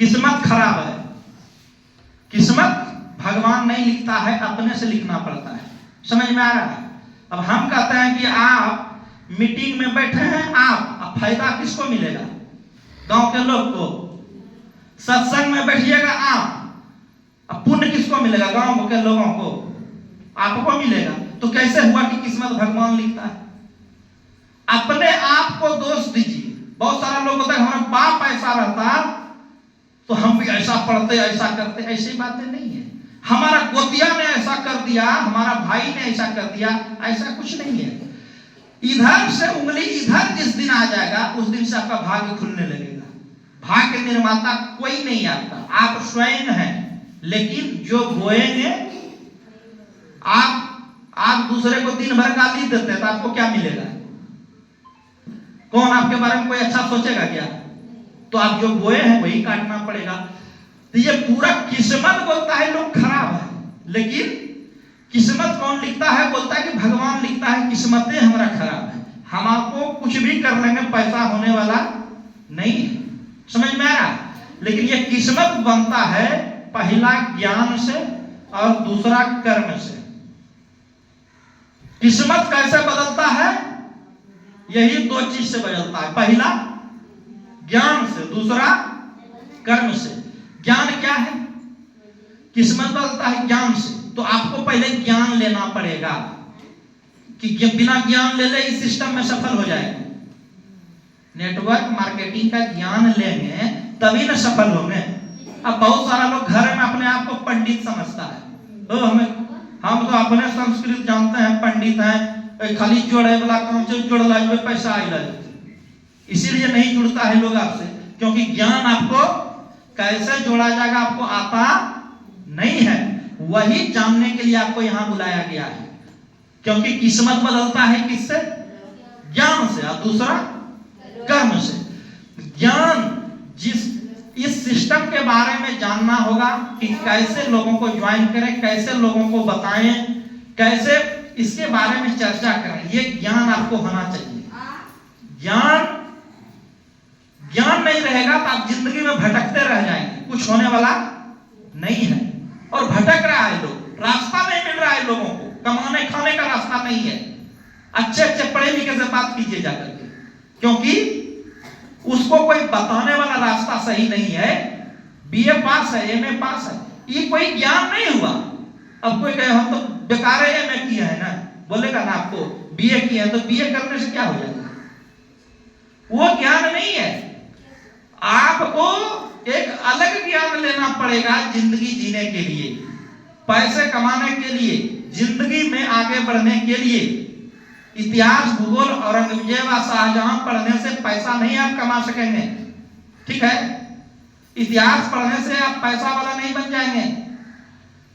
किस्मत खराब है। किस्मत भगवान नहीं लिखता है, अपने से लिखना पड़ता है। समझ में आ रहा है? अब हम कहते हैं कि आप मीटिंग में बैठे हैं, आप फायदा किसको मिलेगा? गांव के लोग को। सत्संग में बैठिएगा आप, अब पुण्य किसको मिलेगा? गांव के लोगों को, आपको मिलेगा। तो कैसे हुआ कि किस्मत भगवान लिखता है? अपने आप को दोष दीजिए। बहुत सारा लोग होता है हमारा बाप ऐसा रहता तो हम भी ऐसा पढ़ते, ऐसा करते। ऐसी बातें नहीं है। हमारा गोतिया ने ऐसा कर दिया, हमारा भाई ने ऐसा कर दिया, ऐसा कुछ नहीं है। इधर से उंगली इधर जिस दिन आ जाएगा उस दिन से आपका भाग्य खुलने लगेगा। भाग्य निर्माता कोई नहीं आता, आप स्वयं हैं। लेकिन जो बोएंगे, आप दूसरे को दिन भर गाली देते हैं तो आपको क्या मिलेगा? कौन आपके बारे में कोई अच्छा सोचेगा क्या? तो आप जो बोए हैं वही काटना पड़ेगा। तो ये पूरा किस्मत बोलता है लोग खराब है, लेकिन किस्मत कौन लिखता है? बोलता है कि भगवान लिखता है किस्मतें हमारा खराब है। हम आपको कुछ भी कर लेंगे, पैसा होने वाला नहीं है। समझ में आया? लेकिन ये किस्मत बनता है पहला ज्ञान से और दूसरा कर्म से। किस्मत कैसे बदलता है? यही दो चीज से बदलता है, पहला ज्ञान से, दूसरा कर्म से। ज्ञान क्या है? किस्मत बदलता है ज्ञान से। तो आपको पहले ज्ञान लेना पड़ेगा कि बिना ज्ञान ले ले इस सिस्टम में सफल हो जाएगा। नेटवर्क मार्केटिंग का ज्ञान लेंगे तभी ना सफल होंगे। अब बहुत सारा लोग घर में अपने आप को पंडित समझता है। तो हम तो अपने संस्कृत जानते हैं, पंडित हैं, खाली जोड़े वाला काम से जोड़ लाइए पैसा आई लाइए। इसीलिए नहीं जुड़ता है लोग आपसे, क्योंकि ज्ञान आपको कैसे जोड़ा जाएगा आपको आता नहीं है। वही जानने के लिए आपको यहां बुलाया गया है। क्योंकि किस्मत बदलता है किससे? ज्ञान से, और दूसरा कर्म से। ज्ञान इस सिस्टम के बारे में जानना होगा कि कैसे लोगों को ज्वाइन करें, कैसे लोगों को बताएं, कैसे इसके बारे में चर्चा करें। ये ज्ञान आपको होना चाहिए। ज्ञान नहीं रहेगा तो आप जिंदगी में भटकते रह जाएंगे, कुछ होने वाला नहीं है। और भटक रहा है लोग, रास्ता नहीं मिल रहा है लोगों को, कमाने खाने का रास्ता नहीं है। अच्छे अच्छे पढ़े लिखे से बात कीजिए जाकर के, क्योंकि उसको कोई बताने वाला रास्ता सही नहीं है। बीए पास है, एमए पास है, ये कोई ज्ञान नहीं हुआ। अब कोई कहे हम तो बेकार एमए किया है ना, बोलेगा ना आपको बीए किया है, तो बीए करने से क्या हो जाएगा? वो ज्ञान नहीं है। आपको एक अलग ज्ञान लेना पड़ेगा जिंदगी जीने के लिए, पैसे कमाने के लिए, जिंदगी में आगे बढ़ने के लिए। इतिहास, भूगोल, औरंगजेब और शाहजहां पढ़ने से पैसा नहीं आप कमा सकेंगे, ठीक है? इतिहास पढ़ने से आप पैसा वाला नहीं बन जाएंगे।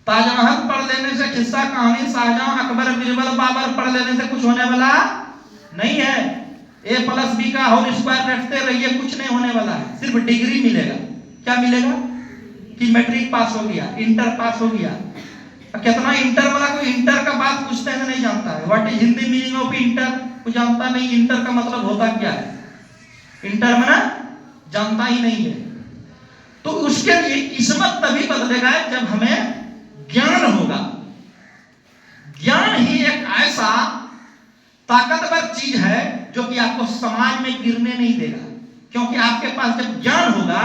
ताजमहल पढ़ लेने से, किस्सा कहानी शाहजहां, अकबर, बीरबल, बाबर पढ़ लेने से कुछ होने वाला नहीं है। A+B का होल स्क्वायर रखते रहिए, कुछ नहीं होने वाला है। सिर्फ डिग्री मिलेगा। क्या मिलेगा? कि मैट्रिक पास हो गया, इंटर पास हो गया। कितना इंटर वाला कोई इंटर का बात पूछते हैं नहीं जानता है। What is Hindi meaning of inter? कोई जानता नहीं। इंटर का मतलब होता क्या है? इंटर में ना जानता ही नहीं है। तो उसके लिए किस्मत तभी बदलेगा जब हमें ज्ञान होगा। ज्ञान ही एक ऐसा ताकतवर चीज है जो कि आपको समाज में गिरने नहीं देगा। क्योंकि आपके पास जब ज्ञान होगा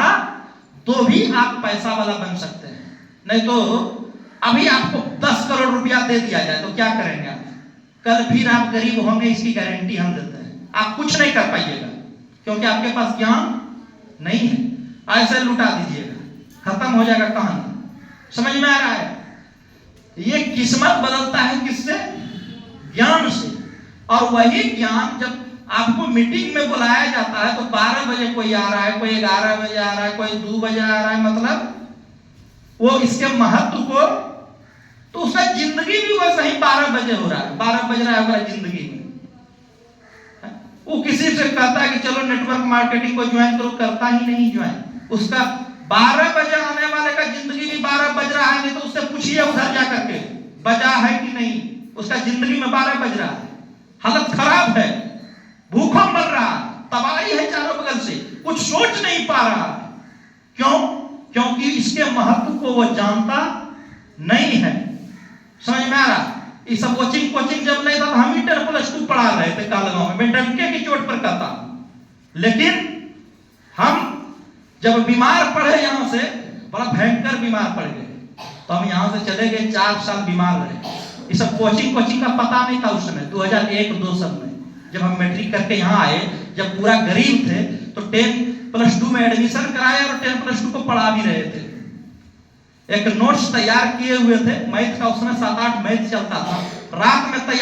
तो भी आप पैसा वाला बन सकते हैं। नहीं तो अभी आपको 10 करोड़ रुपया दे दिया जाए तो क्या करेंगे आप? कल फिर आप गरीब होंगे, इसकी गारंटी हम देते हैं। आप कुछ नहीं कर पाइएगा क्योंकि आपके पास ज्ञान नहीं है। ऐसे लुटा दीजिएगा, खत्म हो जाएगा कहानी। समझ में आ रहा है? ये किस्मत बदलता है किससे? ज्ञान से। और वही ज्ञान जब आपको मीटिंग में बुलाया जाता है तो 12 बजे कोई आ रहा है, कोई 11 बजे आ रहा है, कोई 2 बजे आ रहा है, मतलब वो इसके महत्व को, तो उसका जिंदगी भी वैसे ही 12 बजे हो रहा है, 12 बज रहा है जिंदगी में। वो किसी से कहता है कि चलो नेटवर्क मार्केटिंग को ज्वाइन करो, करता ही नहीं ज्वाइन। उसका 12 बजे आने वाले का जिंदगी भी 12 बज रहा है। नहीं तो उससे पूछिए उधर जाकर के बजा है कि नहीं, उसका जिंदगी में 12 बज रहा है। हालत खराब है, भूखा मर रहा है, तबाही है चारों बगल से, कुछ सोच नहीं पा रहा। क्यों? क्योंकि इसके महत्व को वो जानता नहीं है। समझ में आ रहा? ये सब कोचिंग जब नहीं था तो हम ही 10+2 पढ़ा रहे थे कालगांव में, मैं डंके की चोट पर कहता हूं। लेकिन हम जब बीमार पड़े, यहां से बड़ा भयंकर बीमार पड़ गए, तो हम यहां से चले गए, 4 साल बीमार रहे। ये सब कोचिंग का पता नहीं था उस समय, 2001-2 साल में जब हम मैट्रिक करके यहाँ आए, जब पूरा गरीब थे, तो 10+2 में एडमिशन कराए और 10+2 को पढ़ा भी रहे थे। एक नोट्स तैयार किए हुए थे मैथ का, उसमें 7-8 मैथ चलता था, रात में तैयार